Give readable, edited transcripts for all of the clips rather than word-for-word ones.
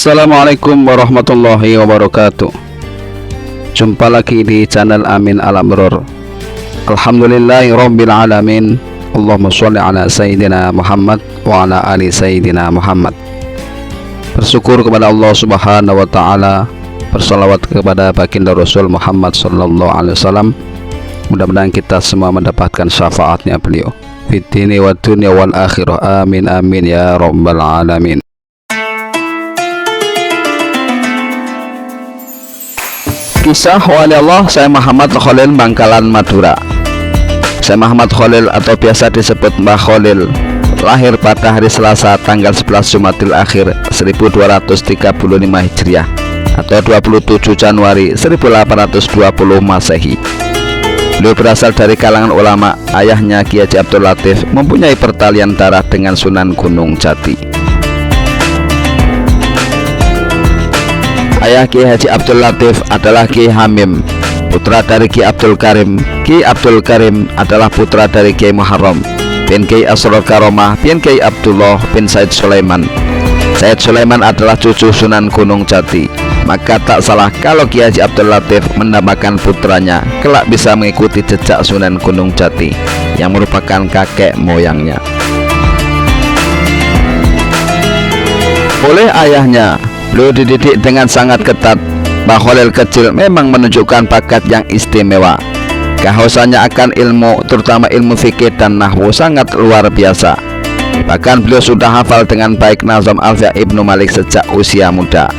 Assalamualaikum warahmatullahi wabarakatuh. Jumpa lagi di channel Amin Al-Amrur. Alhamdulillahi rabbil alamin. Allahumma sholli ala Sayyidina Muhammad wa ala ali Sayyidina Muhammad. Bersyukur kepada Allah subhanahu wa ta'ala, bersalawat kepada baginda Rasul Muhammad sallallahu alaihi wasallam. Mudah-mudahan kita semua mendapatkan syafaatnya beliau fid dini wa dunya wal akhirah. Amin amin ya rabbal alamin. Kisah wali Allah Syekh Muhammad Khalil Bangkalan Madura. Syekh Muhammad Khalil atau biasa disebut Mbah Khalil lahir pada hari Selasa tanggal 11 Jumadil Akhir 1235 Hijriah atau 27 Januari 1820 Masehi. Beliau berasal dari kalangan ulama. Ayahnya Kiai Haji Abdul Latif mempunyai pertalian darah dengan Sunan Gunung Jati. Ayah Kiai Haji Abdul Latif adalah Kiai Hamim, putra dari Kiai Abdul Karim. Kiai Abdul Karim adalah putra dari Kiai Muharram bin Kiai Asror Karomah bin Kiai Abdullah bin Said Sulaiman. Said Sulaiman adalah cucu Sunan Gunung Jati. Maka tak salah kalau Kiai Haji Abdul Latif menambahkan putranya kelak bisa mengikuti jejak Sunan Gunung Jati yang merupakan kakek moyangnya. Oleh ayahnya, beliau dididik dengan sangat ketat. Mbah Khalil kecil memang menunjukkan bakat yang istimewa. Kehausannya akan ilmu, terutama ilmu fikih dan nahwu, sangat luar biasa. Bahkan beliau sudah hafal dengan baik Nazam Alfiah Ibnu Malik sejak usia muda.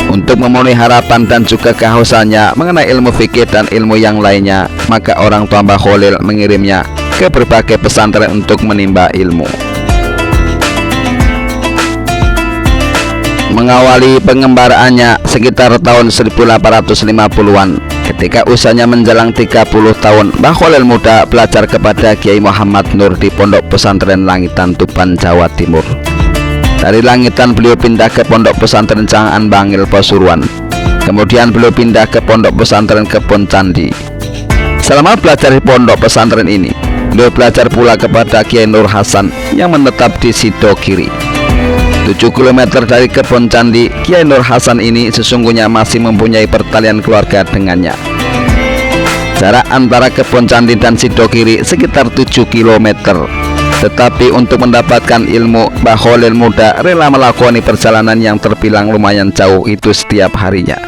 Untuk memenuhi harapan dan juga kehausannya mengenai ilmu fikih dan ilmu yang lainnya, maka orang tua Mbah Khalil mengirimnya ke berbagai pesantren untuk menimba ilmu. Mengawali pengembaraannya sekitar tahun 1850-an. Ketika usianya menjelang 30 tahun, Mbah Khalil muda belajar kepada Kiai Muhammad Nur di Pondok Pesantren Langitan, Tuban, Jawa Timur. Dari Langitan beliau pindah ke Pondok Pesantren Jangan Bangil, Pasuruan. Kemudian beliau pindah ke Pondok Pesantren Kebon Candi. Selama belajar di pondok pesantren ini, beliau belajar pula kepada Kiai Nur Hasan yang menetap di Sidogiri. 7 km dari Kebon Candi, Kiai Nur Hasan ini sesungguhnya masih mempunyai pertalian keluarga dengannya. Jarak antara Kebon Candi dan Sidogiri sekitar 7 km. Tetapi untuk mendapatkan ilmu, Mbah Khalil muda rela melakoni perjalanan yang terbilang lumayan jauh itu setiap harinya.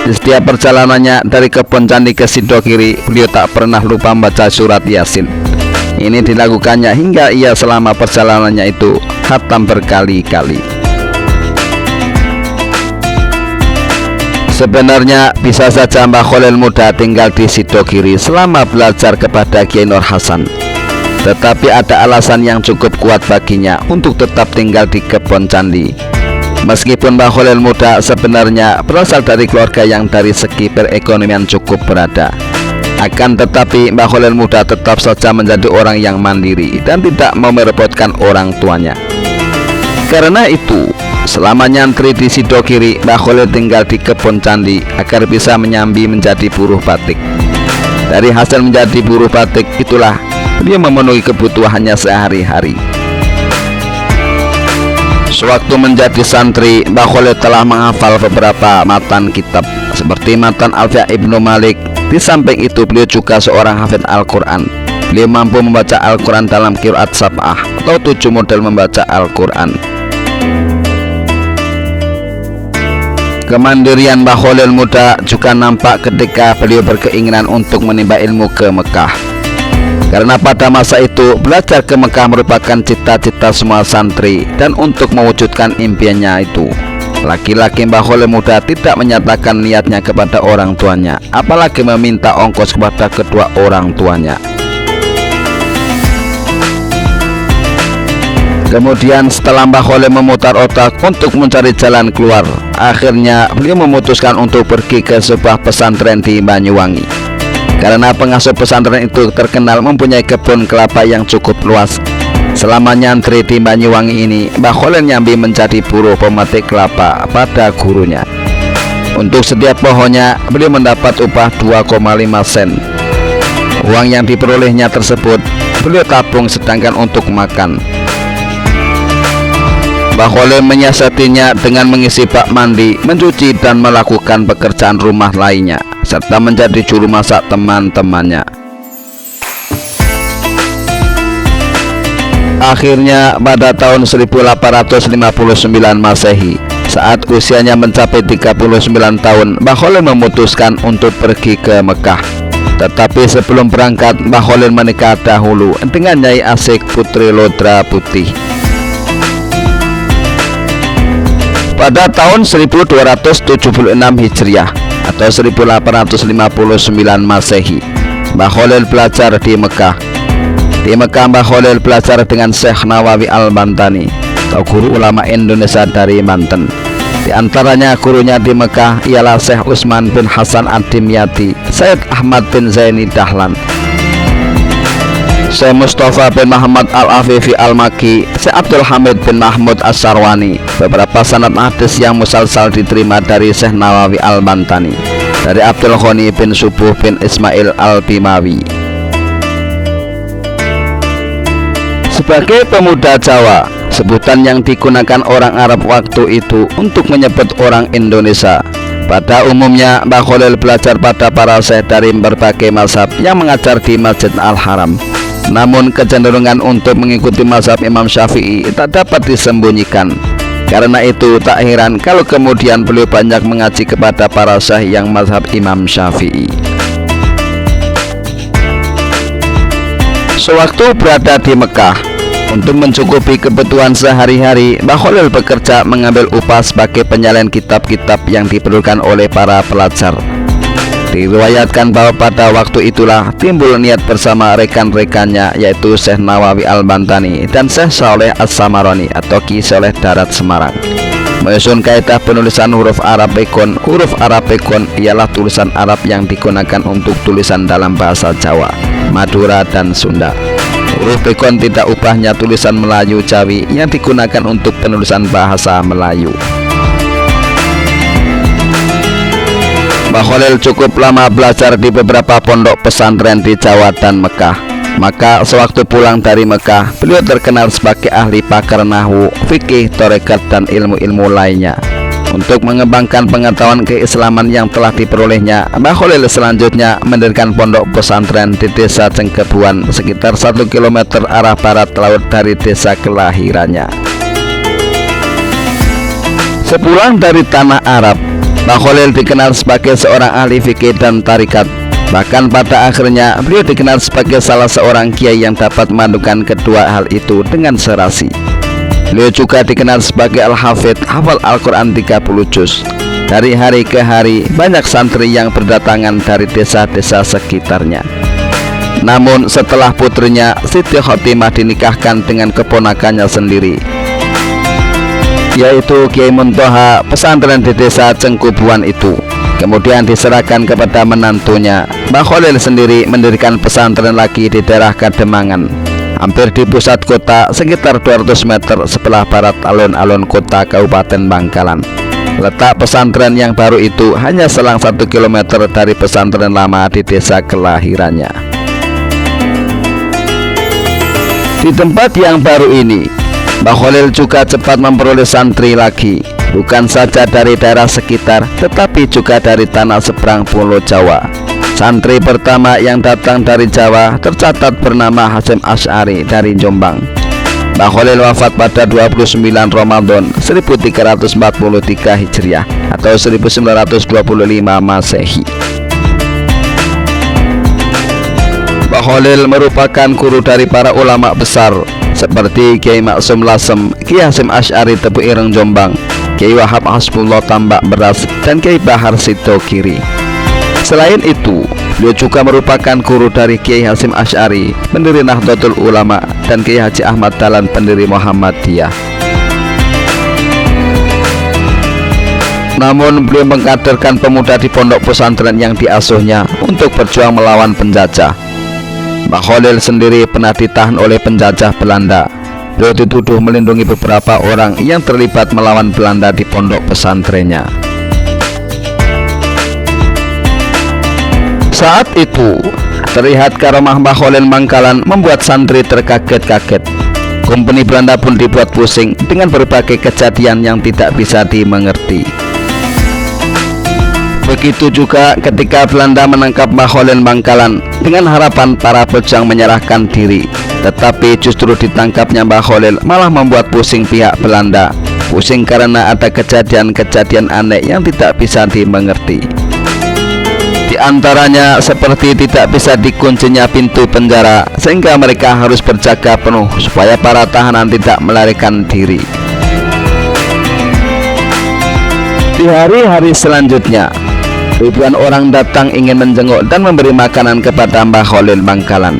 Di setiap perjalanannya dari Kebon Candi ke Sidogiri, beliau tak pernah lupa membaca surat Yasin. Ini dilakukannya hingga ia selama perjalanannya itu khatam berkali-kali. Sebenarnya bisa saja Mbah Khalil muda tinggal di Sidogiri selama belajar kepada Kiai Nur Hasan. Tetapi ada alasan yang cukup kuat baginya untuk tetap tinggal di Kebon Candi. Meskipun Mbah Khalil muda sebenarnya berasal dari keluarga yang dari segi perekonomian cukup berada, akan tetapi Mbah Khalil muda tetap saja menjadi orang yang mandiri dan tidak mau merepotkan orang tuanya. Karena itu, selama nyantri di Sidogiri, Mbah Khalil tinggal di Kebon Candi agar bisa menyambi menjadi buruh batik. Dari hasil menjadi buruh batik itulah dia memenuhi kebutuhannya sehari-hari. Sewaktu menjadi santri, Mbah Khalil telah menghafal beberapa matan kitab seperti matan Alfiah Ibnu Malik. Di samping itu beliau juga seorang hafidz Al-Quran. Beliau mampu membaca Al-Quran dalam qiraat sab'ah atau 7 model membaca Al-Quran. Kemandirian Mbah Khalil muda juga nampak ketika beliau berkeinginan untuk menimba ilmu ke Mekah. Karena pada masa itu belajar ke Mekah merupakan cita-cita semua santri, dan untuk mewujudkan impiannya itu, laki-laki Mbah Khalil muda tidak menyatakan niatnya kepada orang tuanya, apalagi meminta ongkos kepada kedua orang tuanya. Kemudian setelah Mbah Khalil memutar otak untuk mencari jalan keluar, akhirnya beliau memutuskan untuk pergi ke sebuah pesantren di Banyuwangi. Karena pengasuh pesantren itu terkenal mempunyai kebun kelapa yang cukup luas. Selama nyantri di Banyuwangi ini, Mbah Khalil nyambi menjadi buruh pemetik kelapa pada gurunya. Untuk setiap pohonnya, beliau mendapat upah 2,5 sen. Uang yang diperolehnya tersebut beliau tabung sedangkan untuk makan. Mbah Khalil menyiasatinya dengan mengisi bak mandi, mencuci dan melakukan pekerjaan rumah lainnya, serta menjadi juru masak teman-temannya. Akhirnya pada tahun 1859 Masehi, saat usianya mencapai 39 tahun, Mbah Khalil memutuskan untuk pergi ke Mekah. Tetapi sebelum berangkat, Mbah Khalil menikah dahulu dengan Nyai Asik Putri Lodra Putih. Pada tahun 1276 Hijriah atau 1859 Masehi, Mbah Khalil belajar di Mekah. Di Mekah, Mbah Khalil belajar dengan Syekh Nawawi Al-Bantani atau guru ulama Indonesia dari Banten. Di antaranya gurunya di Mekah ialah Syekh Utsman bin Hasan Ad-Dimyati, Syed Ahmad bin Zaini Dahlan, Syekh Mustafa bin Muhammad Al-Afifi Al-Maki, Syekh Abdul Hamid bin Mahmud As-Sarwani. Beberapa sanad hadis yang musalsal diterima dari Syekh Nawawi Al-Bantani, dari Abdul Ghani bin Subuh bin Ismail Al-Bimawi. Sebagai pemuda Jawa, sebutan yang digunakan orang Arab waktu itu untuk menyebut orang Indonesia. Pada umumnya, Mbah Khalil belajar pada para syekh dari berbagai mazhab yang mengajar di Masjid Al-Haram. Namun kecenderungan untuk mengikuti mazhab Imam Syafi'i tak dapat disembunyikan. Karena itu tak heran kalau kemudian beliau banyak mengaji kepada para syekh yang mazhab Imam Syafi'i. Sewaktu berada di Mekah, untuk mencukupi kebutuhan sehari-hari, Mbah Khalil bekerja mengambil upah sebagai penyalin kitab-kitab yang diperlukan oleh para pelajar. Diriwayatkan bahwa pada waktu itulah timbul niat bersama rekan-rekannya, yaitu Syekh Nawawi Al-Bantani dan Syekh Saleh As-Samarani atau Ki Saleh Darat Semarang, menyusun kaidah penulisan huruf Arab Pekon. Huruf Arab Pekon ialah tulisan Arab yang digunakan untuk tulisan dalam bahasa Jawa, Madura, dan Sunda. Huruf Pekon tidak ubahnya tulisan Melayu Jawi yang digunakan untuk penulisan bahasa Melayu. Mbah Khalil cukup lama belajar di beberapa pondok pesantren di Jawa dan Mekah. Maka sewaktu pulang dari Mekah, beliau terkenal sebagai ahli pakar nahwu, fikih, tarekat, dan ilmu-ilmu lainnya. Untuk mengembangkan pengetahuan keislaman yang telah diperolehnya, Mbah Khalil selanjutnya mendirikan pondok pesantren di desa Cengkebuan, sekitar 1 km arah barat laut dari desa kelahirannya. Sepulang dari tanah Arab, Mbah Khalil dikenal sebagai seorang ahli fikih dan tarikat. Bahkan pada akhirnya beliau dikenal sebagai salah seorang kiai yang dapat memadukan kedua hal itu dengan serasi. Beliau juga dikenal sebagai Al-Hafidh, hafal Al-Quran 30 juz. Dari hari ke hari, banyak santri yang berdatangan dari desa-desa sekitarnya. Namun setelah putrinya Siti Khotimah dinikahkan dengan keponakannya sendiri, yaitu Kiai Muntoha, pesantren di desa Cengkubuan itu kemudian diserahkan kepada menantunya. Mbah Khalil sendiri mendirikan pesantren lagi di daerah Kademangan, hampir di pusat kota, sekitar 200 meter sebelah barat alun-alun kota Kabupaten Bangkalan. Letak pesantren yang baru itu hanya selang 1 km dari pesantren lama di desa kelahirannya. Di tempat yang baru ini, Mbah Khalil juga cepat memperoleh santri lagi, bukan saja dari daerah sekitar, tetapi juga dari tanah seberang Pulau Jawa. Santri pertama yang datang dari Jawa tercatat bernama Hasyim Asy'ari dari Jombang. Mbah Khalil wafat pada 29 Ramadan 1343 Hijriah atau 1925 Masehi. Mbah Khalil merupakan guru dari para ulama besar seperti Kiai Maksum Lasem, Kiai Hasyim Asy'ari Tebu Ireng Jombang, Kiai Wahab Hasbullah Tambak Beras, dan Kiai Bahar Sidogiri. Selain itu, beliau juga merupakan guru dari Kiai Hasyim Asy'ari, pendiri Nahdlatul Ulama, dan Kiai Haji Ahmad Dahlan, pendiri Muhammadiyah. Namun beliau mengkaderkan pemuda di pondok pesantren yang diasuhnya untuk berjuang melawan penjajah. Mbah Khalil sendiri pernah ditahan oleh penjajah Belanda. Beliau dituduh melindungi beberapa orang yang terlibat melawan Belanda di pondok pesantrennya. Saat itu, terlihat karomah Mbah Khalil Bangkalan membuat santri terkaget-kaget. Kompeni Belanda pun dibuat pusing dengan berbagai kejadian yang tidak bisa dimengerti. Begitu juga ketika Belanda menangkap Mbah Khalil Bangkalan dengan harapan para pejuang menyerahkan diri, tetapi justru ditangkapnya Mbah Khalil malah membuat pusing pihak Belanda. Pusing karena ada kejadian-kejadian aneh yang tidak bisa dimengerti. Di antaranya seperti tidak bisa dikuncinya pintu penjara sehingga mereka harus berjaga penuh supaya para tahanan tidak melarikan diri. Di hari-hari selanjutnya, ribuan orang datang ingin menjenguk dan memberi makanan kepada Mbah Khalil Bangkalan.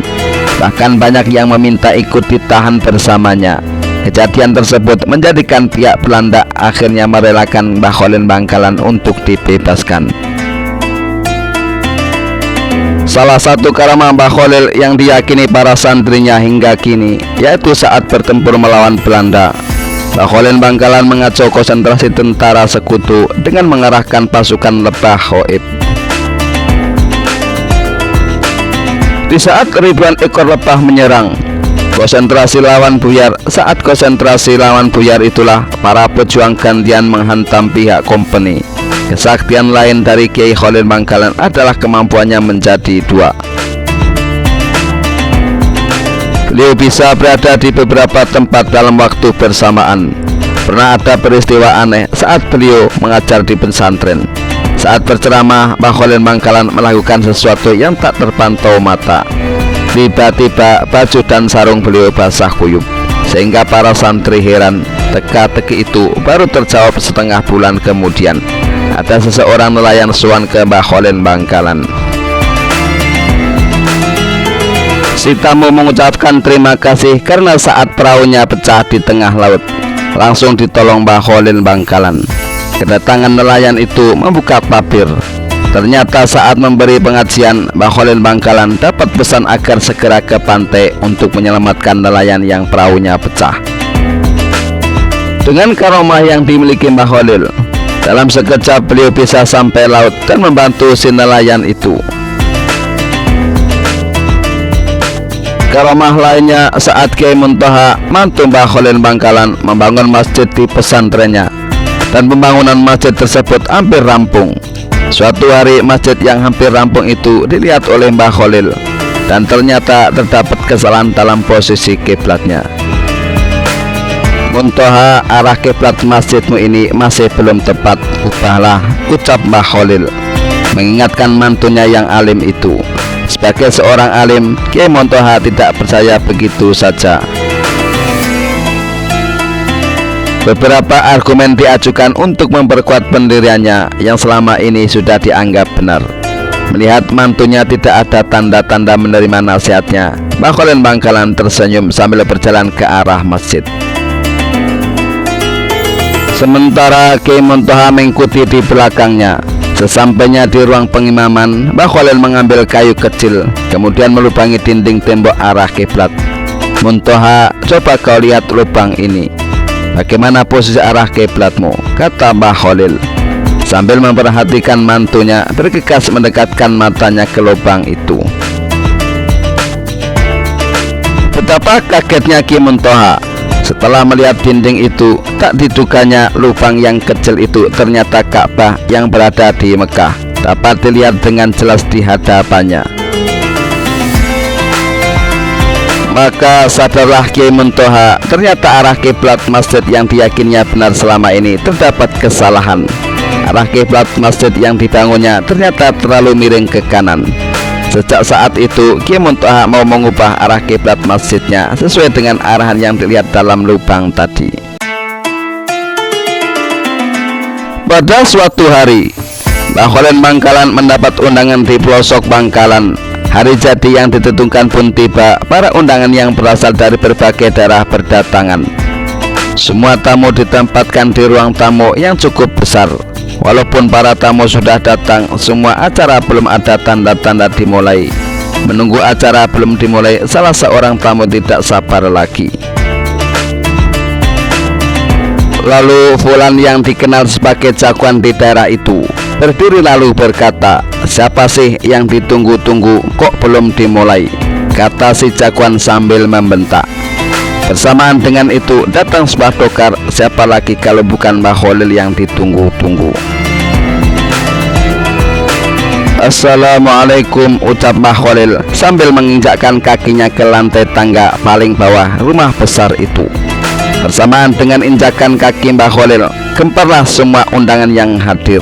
Bahkan banyak yang meminta ikut ditahan bersamanya. Kejadian tersebut menjadikan pihak Belanda akhirnya merelakan Mbah Khalil Bangkalan untuk dibebaskan. Salah satu karamah Mbah Khalil yang diyakini para santrinya hingga kini yaitu saat bertempur melawan Belanda, Mbah Khalil Bangkalan mengacau konsentrasi tentara sekutu dengan mengerahkan pasukan lebah Gaib. Di saat ribuan ekor lebah menyerang, konsentrasi lawan buyar. Saat konsentrasi lawan buyar itulah para pejuang gantian menghantam pihak kompeni. Kesaktian lain dari Kiai Khalil Bangkalan adalah kemampuannya menjadi dua. Beliau bisa berada di beberapa tempat dalam waktu bersamaan. Pernah ada peristiwa aneh saat beliau mengajar di pesantren. Saat berceramah, Mbah Khalil Bangkalan melakukan sesuatu yang tak terpantau mata. Tiba-tiba baju dan sarung beliau basah kuyup, sehingga para santri heran. Teka-teki itu baru terjawab setengah bulan kemudian. Ada seseorang nelayan sowan ke Mbah Khalil Bangkalan. Si tamu mengucapkan terima kasih karena saat perahunya pecah di tengah laut, langsung ditolong Mbah Khalil Bangkalan. Kedatangan nelayan itu membuka tabir. Ternyata saat memberi pengajian, Mbah Khalil Bangkalan dapat pesan agar segera ke pantai untuk menyelamatkan nelayan yang perahunya pecah. Dengan karomah yang dimiliki Mbah Khalil, dalam sekejap beliau bisa sampai laut dan membantu si nelayan itu. Karomah lainnya saat Kiai Muntaha, mantu Mbah Khalil Bangkalan, membangun masjid di pesantrennya, dan pembangunan masjid tersebut hampir rampung. Suatu hari masjid yang hampir rampung itu dilihat oleh Mbah Khalil, dan ternyata terdapat kesalahan dalam posisi kiblatnya. Muntaha, arah kiblat masjidmu ini masih belum tepat, ubahlah, ucap Mbah Khalil, mengingatkan mantunya yang alim itu. Sebagai seorang alim, Kiai Muntaha tidak percaya begitu saja. Beberapa argumen diajukan untuk memperkuat pendiriannya yang selama ini sudah dianggap benar. Melihat mantunya tidak ada tanda-tanda menerima nasihatnya, Mbah Khalil Bangkalan tersenyum sambil berjalan ke arah masjid. Sementara Kiai Muntaha mengikuti di belakangnya. Sesampainya di ruang pengimaman, Mbah Khalil mengambil kayu kecil, kemudian melubangi dinding tembok arah kiblat. Muntaha, coba kau lihat lubang ini. Bagaimana posisi arah kiblatmu? Kata Mbah Khalil, sambil memperhatikan mantunya bergegas mendekatkan matanya ke lubang itu. Betapa kagetnya Kiai Muntaha setelah melihat dinding itu. Tak diduganya lubang yang kecil itu ternyata Ka'bah yang berada di Mekah dapat dilihat dengan jelas di hadapannya. Maka sadarlah Kiai Muntaha, ternyata arah kiblat masjid yang diyakininya benar selama ini terdapat kesalahan. Arah kiblat masjid yang dibangunnya ternyata terlalu miring ke kanan. Sejak saat itu Kiai Muntaha mau mengubah arah kiblat masjidnya sesuai dengan arahan yang dilihat dalam lubang tadi. Pada suatu hari, Mbah Khalil Bangkalan mendapat undangan di pelosok Bangkalan. Hari jadi yang ditentukan pun tiba. Para undangan yang berasal dari berbagai daerah berdatangan. Semua tamu ditempatkan di ruang tamu yang cukup besar. Walaupun para tamu sudah datang, semua acara belum ada tanda-tanda dimulai. Menunggu acara belum dimulai, salah seorang tamu tidak sabar lagi. Lalu Fulan yang dikenal sebagai jagoan di daerah itu berdiri lalu berkata, "Siapa sih yang ditunggu-tunggu, kok belum dimulai?" Kata si jagoan sambil membentak. Bersamaan dengan itu datang sebuah dokar, siapa lagi kalau bukan Mbah Khalil yang ditunggu-tunggu. Assalamualaikum, ucap Mbah Khalil sambil menginjakkan kakinya ke lantai tangga paling bawah rumah besar itu. Bersamaan dengan injakan kaki Mbah Khalil, gemparlah semua undangan yang hadir.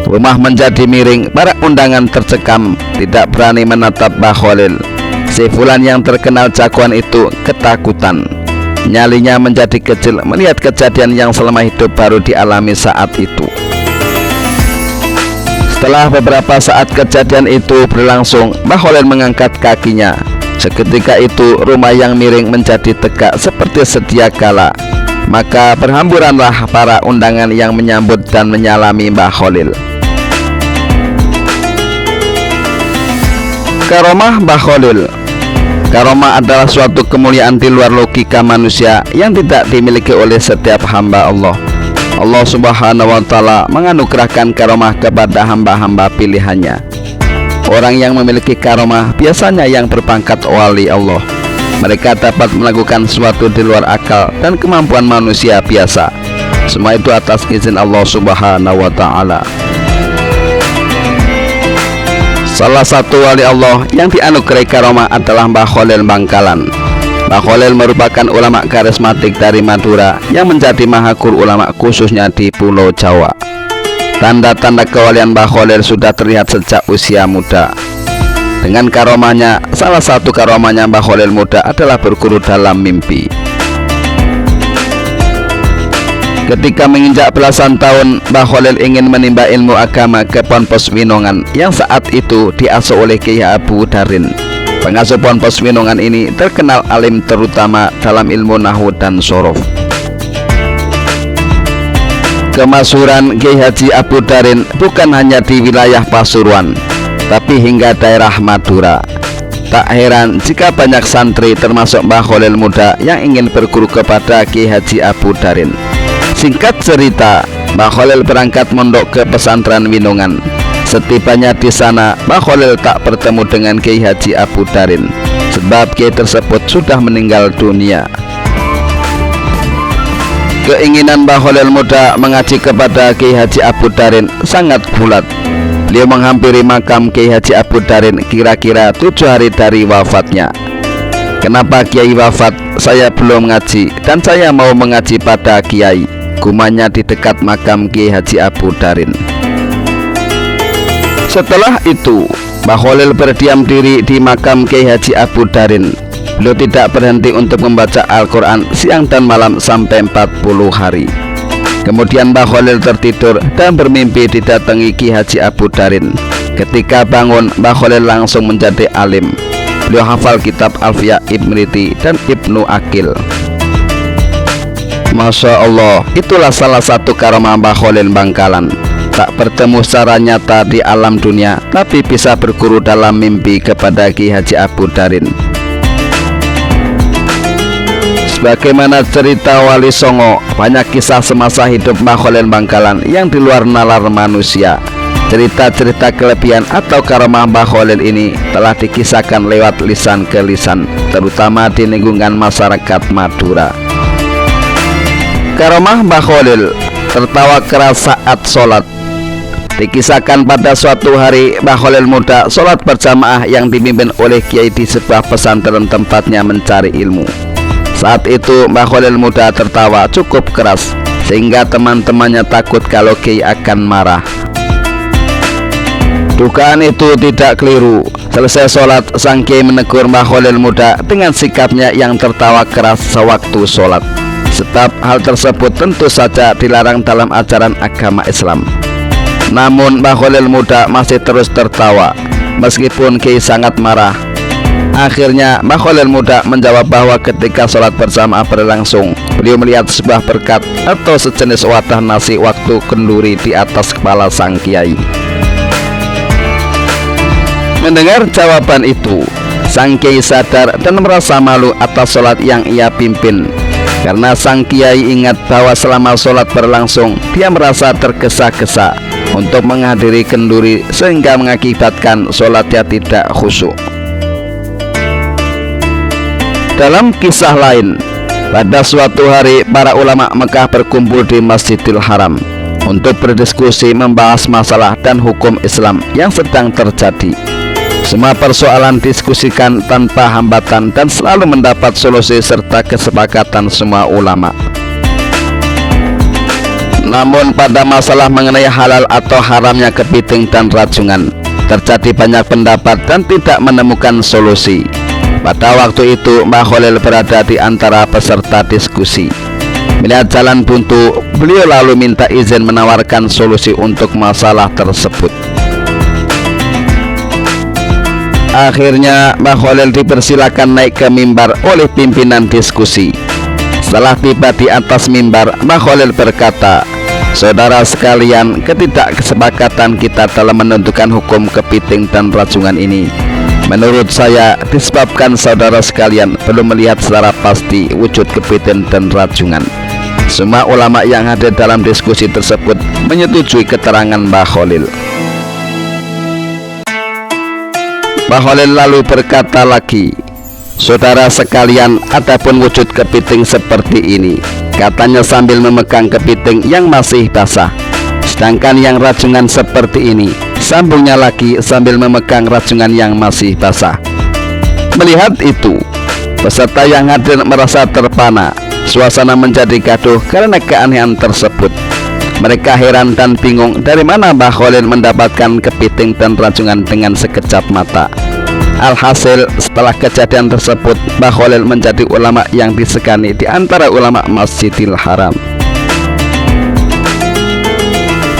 Rumah menjadi miring, para undangan tercekam, tidak berani menatap Mbah Khalil. Si Fulan yang terkenal jagoan itu ketakutan. Nyalinya menjadi kecil melihat kejadian yang selama hidup baru dialami saat itu. Setelah beberapa saat kejadian itu berlangsung, Mbah Khalil mengangkat kakinya. Seketika itu rumah yang miring menjadi tegak seperti sedia kala. Maka berhamburanlah para undangan yang menyambut dan menyalami Mbah Khalil. Karomah Mbah Khalil. Karomah adalah suatu kemuliaan di luar logika manusia yang tidak dimiliki oleh setiap hamba Allah. Allah Subhanahu wa Ta'ala menganugerahkan karomah kepada hamba-hamba pilihannya. Orang yang memiliki karomah biasanya yang berpangkat wali Allah. Mereka dapat melakukan sesuatu di luar akal dan kemampuan manusia biasa. Semua itu atas izin Allah Subhanahu wa Ta'ala. Salah satu wali Allah yang dianugerahi karomah adalah Mbah Khalil Bangkalan. Mbah Khalil merupakan ulama karismatik dari Madura yang menjadi mahaguru ulama khususnya di Pulau Jawa. Tanda-tanda kewalian Mbah Khalil sudah terlihat sejak usia muda. Dengan karomahnya, salah satu karomahnya Mbah Khalil muda adalah berguru dalam mimpi. Ketika menginjak belasan tahun, Mbah Khalil ingin menimba ilmu agama ke Ponpes Winongan yang saat itu diasuh oleh Kiai Abu Darin. Pengasuh Ponpes Winongan ini terkenal alim terutama dalam ilmu nahwu dan sorof. Kemasyhuran Kiai Haji Abu Darin bukan hanya di wilayah Pasuruan, tapi hingga daerah Madura. Tak heran jika banyak santri termasuk Mbah Khalil muda yang ingin berguru kepada Kiai Haji Abu Darin. Singkat cerita, Mbah Khalil berangkat mondok ke pesantren Winongan. Setibanya di sana, Mbah Khalil tak bertemu dengan Kiai Haji Abu Darin, sebab Kiai tersebut sudah meninggal dunia. Keinginan Mbah Khalil muda mengaji kepada Kiai Haji Abu Darin sangat bulat. Beliau menghampiri makam Kiai Haji Abu Darin kira-kira 7 hari dari wafatnya. Kenapa Kiai wafat? Saya belum ngaji dan saya mau mengaji pada Kiai, gumanya di dekat makam Kiai Haji Abu Darin. Setelah itu, Mbah Khalil berdiam diri di makam Kiai Haji Abu Darin. Beliau tidak berhenti untuk membaca Al-Quran siang dan malam sampai 40 hari. Kemudian Mbah Khalil tertidur dan bermimpi didatangi Kiai Haji Abu Darin. Ketika bangun, Mbah Khalil langsung menjadi alim. Beliau hafal kitab Alfiyah Ibnriti dan Ibnu Akil. Masya Allah, itulah salah satu karomah Mbah Khalil Bangkalan. Tak bertemu secara nyata di alam dunia, tapi bisa berguru dalam mimpi kepada Kiai Haji Abu Darin. Sebagaimana cerita Wali Songo, banyak kisah semasa hidup Mbah Khalil Bangkalan yang di luar nalar manusia. Cerita-cerita kelebihan atau karomah Mbah Khalil ini telah dikisahkan lewat lisan ke lisan, terutama di lingkungan masyarakat Madura. Karomah Mbah Khalil, tertawa keras saat sholat. Dikisahkan pada suatu hari Mbah Khalil muda sholat berjamaah yang dipimpin oleh Kiai di sebuah pesantren tempatnya mencari ilmu. Saat itu Mbah Khalil muda tertawa cukup keras sehingga teman-temannya takut kalau Kiai akan marah. Dugaan itu tidak keliru. Selesai sholat, sang Kiai menegur Mbah Khalil muda dengan sikapnya yang tertawa keras sewaktu sholat. Sebab hal tersebut tentu saja dilarang dalam ajaran agama Islam. Namun Mbah Khalil muda masih terus tertawa meskipun Kiai sangat marah. Akhirnya Mbah Khalil muda menjawab bahwa ketika sholat bersama berlangsung, beliau melihat sebuah berkat atau sejenis wadah nasi waktu kenduri di atas kepala sang Kiai. Mendengar jawaban itu, sang Kiai sadar dan merasa malu atas sholat yang ia pimpin. Karena sang Kiai ingat bahwa selama sholat berlangsung, dia merasa tergesa-gesa untuk menghadiri kenduri sehingga mengakibatkan sholatnya tidak khusyuk. Dalam kisah lain, Pada suatu hari, para ulama Mekah berkumpul di Masjidil Haram untuk berdiskusi membahas masalah dan hukum Islam yang sedang terjadi. Semua persoalan diskusikan tanpa hambatan dan selalu mendapat solusi serta kesepakatan semua ulama. Namun pada masalah mengenai halal atau haramnya kepiting dan rajungan, terjadi banyak pendapat dan tidak menemukan solusi. Pada waktu itu Mbah Khalil berada di antara peserta diskusi. Melihat jalan buntu, beliau lalu minta izin menawarkan solusi untuk masalah tersebut. Akhirnya Mbah Khalil dipersilakan naik ke mimbar oleh pimpinan diskusi. Setelah tiba di atas mimbar, Mbah Khalil berkata, "Saudara sekalian, ketidakkesepakatan kita dalam menentukan hukum kepiting dan rajungan ini, menurut saya disebabkan saudara sekalian belum melihat secara pasti wujud kepiting dan rajungan." Semua ulama yang hadir dalam diskusi tersebut menyetujui keterangan Mbah Khalil. Mbah Khalil lalu berkata lagi, "Saudara sekalian, adapun wujud kepiting seperti ini," katanya sambil memegang kepiting yang masih basah. "Sedangkan yang rajungan seperti ini," sambungnya lagi sambil memegang rajungan yang masih basah. Melihat itu, peserta yang hadir merasa terpana. Suasana menjadi gaduh karena keanehan tersebut. Mereka heran dan bingung dari mana Mbah Khalil mendapatkan kepiting dan rajungan dengan sekejap mata. Alhasil, setelah kejadian tersebut, Mbah Khalil menjadi ulama yang disegani di antara ulama Masjidil Haram.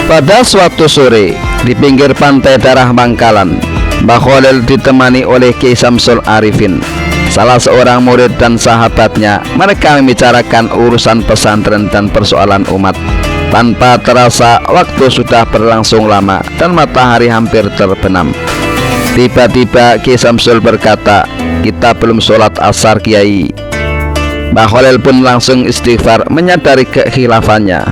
Pada suatu sore, di pinggir pantai daerah Bangkalan, Mbah Khalil ditemani oleh Kiai Samsul Arifin, salah seorang murid dan sahabatnya. Mereka membicarakan urusan pesantren dan persoalan umat. Tanpa terasa, waktu sudah berlangsung lama dan matahari hampir terbenam. Tiba-tiba Kiai Samsul berkata, "Kita belum sholat asar, Kiai." Mbah Khalil pun langsung istighfar menyadari kekhilafannya.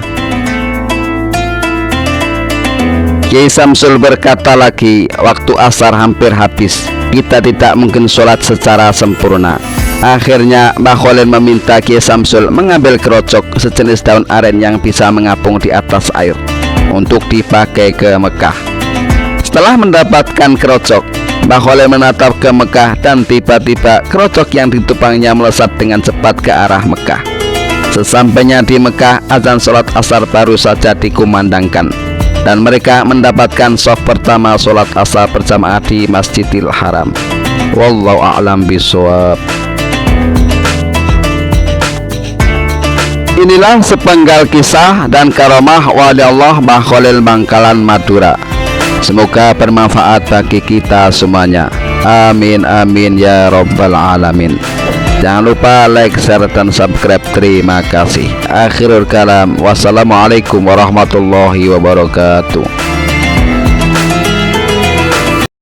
Kiai Samsul berkata lagi, "Waktu asar hampir habis, kita tidak mungkin sholat secara sempurna." Akhirnya Mbah Khalil meminta Kiai Samsul mengambil kerocok sejenis daun aren yang bisa mengapung di atas air untuk dipakai ke Mekah. Setelah mendapatkan kerocok, Mbah Khalil menatap ke Mekah dan tiba-tiba kerocok yang ditupangnya melesat dengan cepat ke arah Mekah. Sesampainya di Mekah, azan sholat asar baru saja dikumandangkan dan mereka mendapatkan shaf pertama sholat asar berjamaah di Masjidil Haram. Wallahu a'lam bishawab. Inilah sepenggal kisah dan karamah wali Allah Mbah Khalil Bangkalan, Madura. Semoga bermanfaat bagi kita semuanya. Amin amin ya rabbal alamin. Jangan lupa like, share, dan subscribe. Terima kasih. Akhirul kalam. Wassalamualaikum warahmatullahi wabarakatuh.